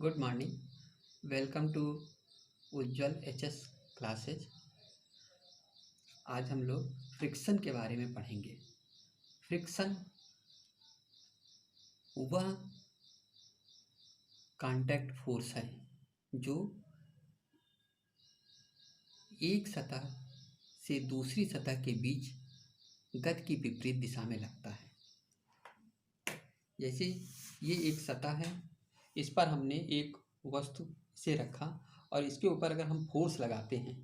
Good morning. Welcome to Ujjwal HS classes. आज हम लोग फ्रिक्शन के बारे में पढ़ेंगे। फ्रिक्शन वह कांटेक्ट फोर्स है जो एक सतह से दूसरी सतह के बीच गति की विपरीत दिशा में लगता है। जैसे ये एक सतह है, इस पर हमने एक वस्तु से रखा और इसके ऊपर अगर हम फोर्स लगाते हैं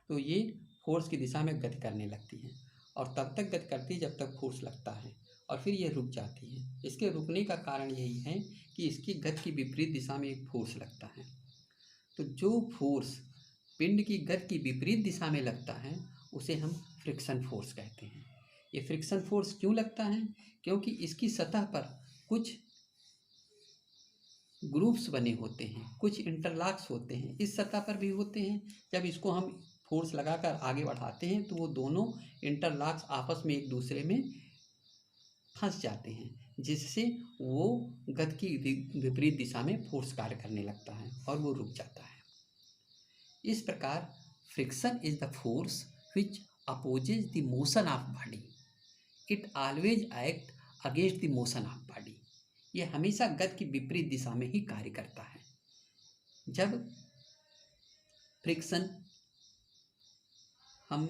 तो ये फोर्स की दिशा में गति करने लगती है और तब तक गति करती है जब तक फोर्स लगता है और फिर ये रुक जाती है। इसके रुकने का कारण यही है कि इसकी गति की विपरीत दिशा में एक फोर्स लगता है। तो जो फोर्स पिंड की गति की विपरीत दिशा में लगता है उसे हम फ्रिक्शन फोर्स कहते हैं। ये फ्रिक्शन फोर्स क्यों लगता है? क्योंकि इसकी सतह पर कुछ ग्रुप्स बने होते हैं, कुछ इंटरलॉक्स होते हैं, इस सतह पर भी होते हैं। जब इसको हम फोर्स लगाकर आगे बढ़ाते हैं तो वो दोनों इंटरलॉक्स आपस में एक दूसरे में फंस जाते हैं, जिससे वो गति की विपरीत दिशा में फोर्स कार्य करने लगता है और वो रुक जाता है। इस प्रकार friction is the force which opposes the motion of body. It always act against the motion of body. ये हमेशा गति की विपरीत दिशा में ही कार्य करता है। जब फ्रिक्शन हम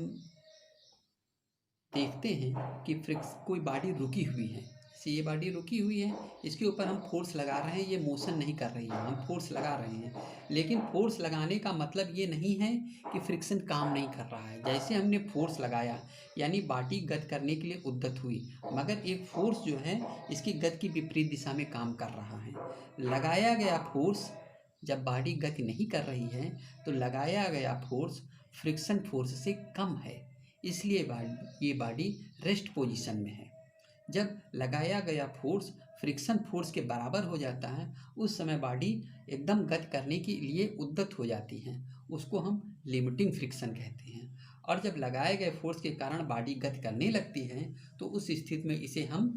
देखते हैं कि कोई बॉडी रुकी हुई है, जैसे ये बॉडी रुकी हुई है, इसके ऊपर हम फोर्स लगा रहे हैं, ये मोशन नहीं कर रही है, हम फोर्स लगा रहे हैं, लेकिन फोर्स लगाने का मतलब ये नहीं है कि फ्रिक्शन काम नहीं कर रहा है। जैसे हमने फोर्स लगाया यानी बॉडी गति करने के लिए उद्यत हुई, मगर एक फोर्स जो है इसकी गति की विपरीत दिशा में काम कर रहा है। लगाया गया फोर्स जब बॉडी गति नहीं कर रही है तो लगाया गया फोर्स फ्रिक्शन फोर्स से कम है, इसलिए ये बॉडी रेस्ट पोजीशन में है। जब लगाया गया फोर्स फ्रिक्शन फोर्स के बराबर हो जाता है उस समय बॉडी एकदम गति करने के लिए उद्यत हो जाती है, उसको हम लिमिटिंग फ्रिक्शन कहते हैं। और जब लगाए गए फोर्स के कारण बॉडी गति करने लगती है तो उस स्थिति में इसे हम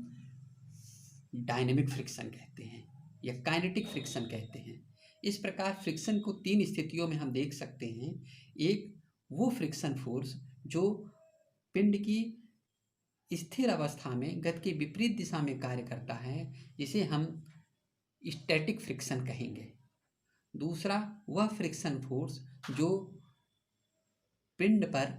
डायनेमिक फ्रिक्शन कहते हैं या काइनेटिक फ्रिक्शन कहते हैं। इस प्रकार फ्रिक्शन को तीन स्थितियों में हम देख सकते हैं। एक वो फ्रिक्शन फोर्स जो पिंड की स्थिर अवस्था में गति के विपरीत दिशा में कार्य करता है, जिसे हम स्टैटिक फ्रिक्शन कहेंगे। दूसरा वह फ्रिक्शन फोर्स जो पिंड पर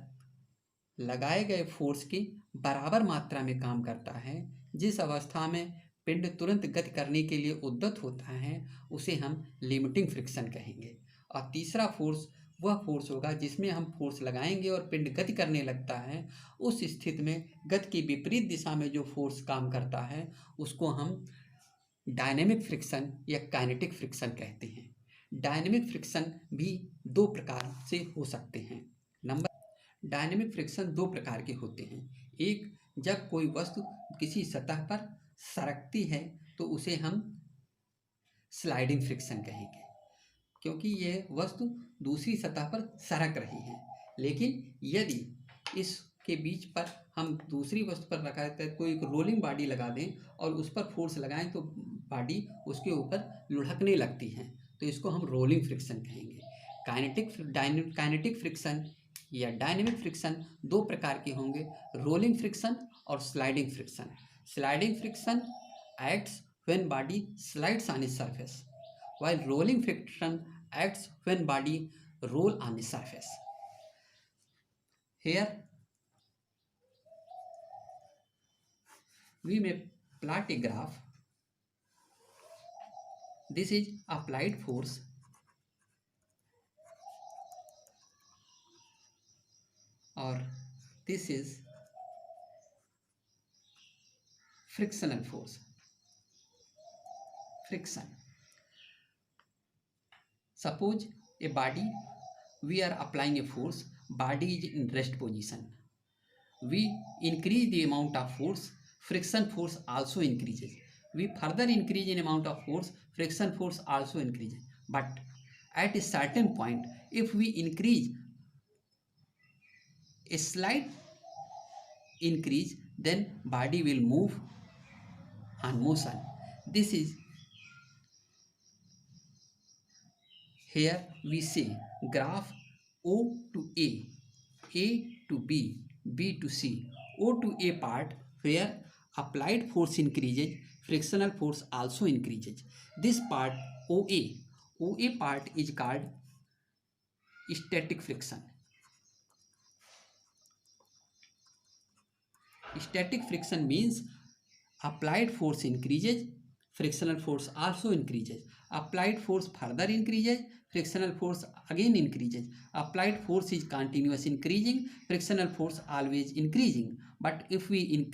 लगाए गए फोर्स की बराबर मात्रा में काम करता है, जिस अवस्था में पिंड तुरंत गति करने के लिए उद्यत होता है उसे हम लिमिटिंग फ्रिक्शन कहेंगे। और तीसरा फोर्स वह फोर्स होगा जिसमें हम फोर्स लगाएंगे और पिंड गति करने लगता है, उस स्थिति में गति की विपरीत दिशा में जो फोर्स काम करता है उसको हम डायनेमिक फ्रिक्शन या काइनेटिक फ्रिक्शन कहते हैं। डायनेमिक फ्रिक्शन भी दो प्रकार से हो सकते हैं। डायनेमिक फ्रिक्शन दो प्रकार के होते हैं। एक, जब कोई वस्तु किसी सतह पर सरकती है तो उसे हम स्लाइडिंग फ्रिक्शन कहेंगे, क्योंकि यह वस्तु दूसरी सतह पर सरक रही है। लेकिन यदि इसके बीच पर हम दूसरी वस्तु पर रखा है, कोई एक रोलिंग बॉडी लगा दें और उस पर फोर्स लगाएं तो बॉडी उसके ऊपर लुढ़कने लगती है, तो इसको हम रोलिंग फ्रिक्शन कहेंगे। काइनेटिक फ्रिक्शन या डायनेमिक फ्रिक्शन दो प्रकार के होंगे, रोलिंग फ्रिक्शन और sliding friction. Sliding friction acts when body slides on a surface, while rolling friction acts when body roll on the surface. Here we may plot a graph. This is applied force or this is frictional force. Friction. Suppose a body, we are applying a force, body is in rest position. We increase the amount of force, friction force also increases. We further increase in amount of force, friction force also increases. But at a certain point, if we increase a slight increase, then body will move on motion. This is here we say graph O to A to B, B to C. O to A part where applied force increases, frictional force also increases. This part OA part is called static friction. Static friction means applied force increases, frictional force also increases. Applied force further increases, frictional force again increases. Applied force is continuous increasing, frictional force always increasing. But if we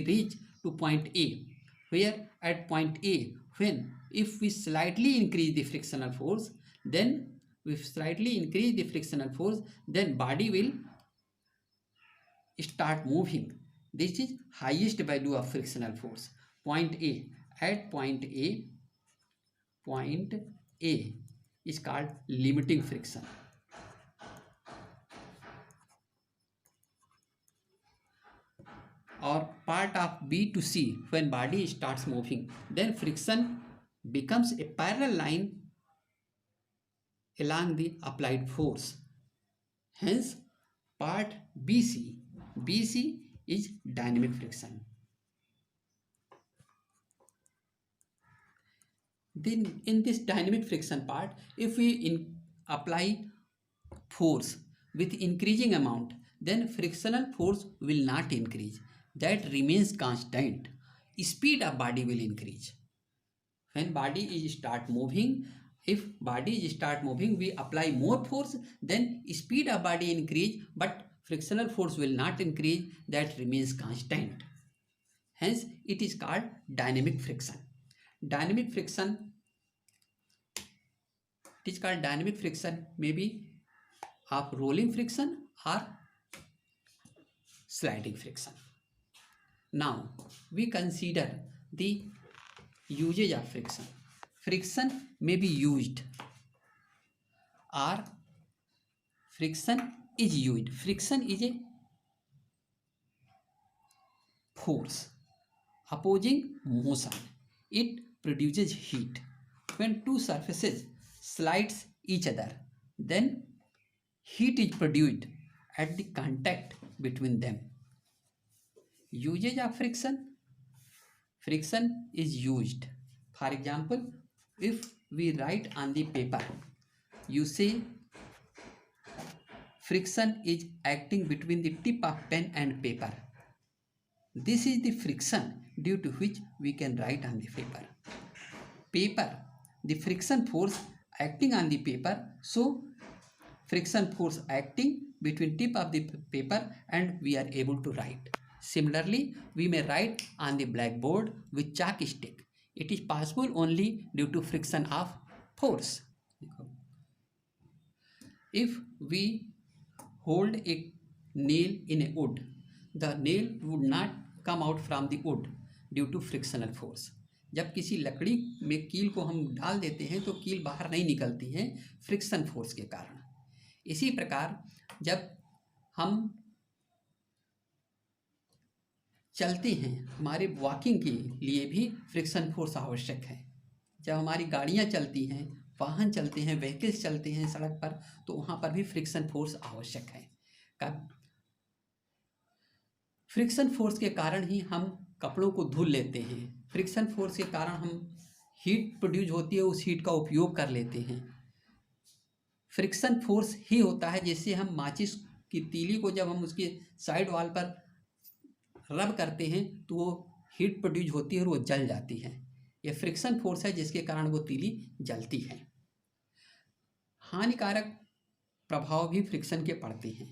reach to point A, where at point A, if we slightly increase the frictional force, then body will start moving. This is highest value of frictional force. Point A. At point A is called limiting friction. Or part of B to C, when body starts moving, then friction becomes a parallel line along the applied force. Hence, part BC is dynamic friction. Then in this dynamic friction part, if we apply force with increasing amount, then frictional force will not increase. That remains constant. Speed of body will increase. When body start moving, we apply more force, then speed of body increase, but frictional force will not increase. That remains constant. Hence, it is called dynamic friction. Dynamic friction maybe of rolling friction or sliding friction. Now we consider the usage of friction. Friction may be used or friction is used. Friction is a force opposing motion. It produces heat. When two surfaces slides each other, then heat is produced at the contact between them. Usage of friction. Friction is used. For example, if we write on the paper, you say friction is acting between the tip of pen and paper. This is the friction due to which we can write on the paper. The friction force acting on the paper, so friction force acting between tip of the paper and we are able to write. Similarly, we may write on the blackboard with chalk stick. It is possible only due to friction of force. If we hold a nail in a wood, the nail would not come out from the wood due to frictional force. जब किसी लकड़ी में कील को हम डाल देते हैं तो कील बाहर नहीं निकलती है फ्रिक्शन फोर्स के कारण। इसी प्रकार जब हम चलते हैं, हमारे वॉकिंग के लिए भी फ्रिक्शन फोर्स आवश्यक है। जब हमारी गाड़ियां चलती हैं, वाहन चलते हैं, व्हीकल्स चलते हैं सड़क पर, तो वहाँ पर भी फ्रिक्शन फोर्स आवश्यक है। फ्रिक्शन फोर्स के कारण ही हम कपड़ों को धुल लेते हैं। फ्रिक्शन फोर्स के कारण हम हीट प्रोड्यूस होती है, उस हीट का उपयोग कर लेते हैं। फ्रिक्शन फोर्स ही होता है जैसे हम माचिस की तीली को जब हम उसके साइड वॉल पर रब करते हैं तो वो हीट प्रोड्यूस होती है और वो जल जाती है। ये फ्रिक्शन फोर्स है जिसके कारण वो तीली जलती है। हानिकारक प्रभाव भी फ्रिक्शन के पड़ते हैं।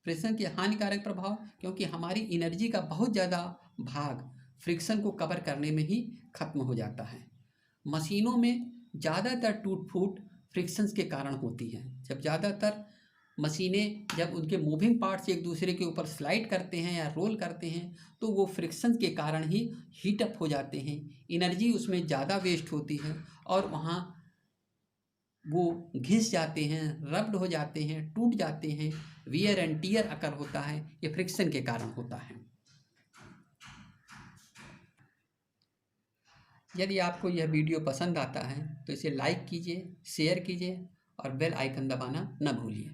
फ्रिक्शन के हानिकारक प्रभाव, क्योंकि हमारी एनर्जी का बहुत ज़्यादा भाग फ्रिक्शन को कवर करने में ही खत्म हो जाता है। मशीनों में ज़्यादातर टूट फूट फ्रिक्शंस के कारण होती है। जब ज़्यादातर मशीनें जब उनके मूविंग पार्ट्स एक दूसरे के ऊपर स्लाइड करते हैं या रोल करते हैं तो वो फ्रिक्शन के कारण ही हीट अप हो जाते हैं, एनर्जी उसमें ज़्यादा वेस्ट होती है और वहाँ वो घिस जाते हैं, रब्ड हो जाते हैं, टूट जाते हैं, वियर एंड टियर अकर होता है। ये फ्रिक्शन के कारण होता है। यदि आपको यह वीडियो पसंद आता है तो इसे लाइक कीजिए, शेयर कीजिए और बेल आइकन दबाना न भूलिए।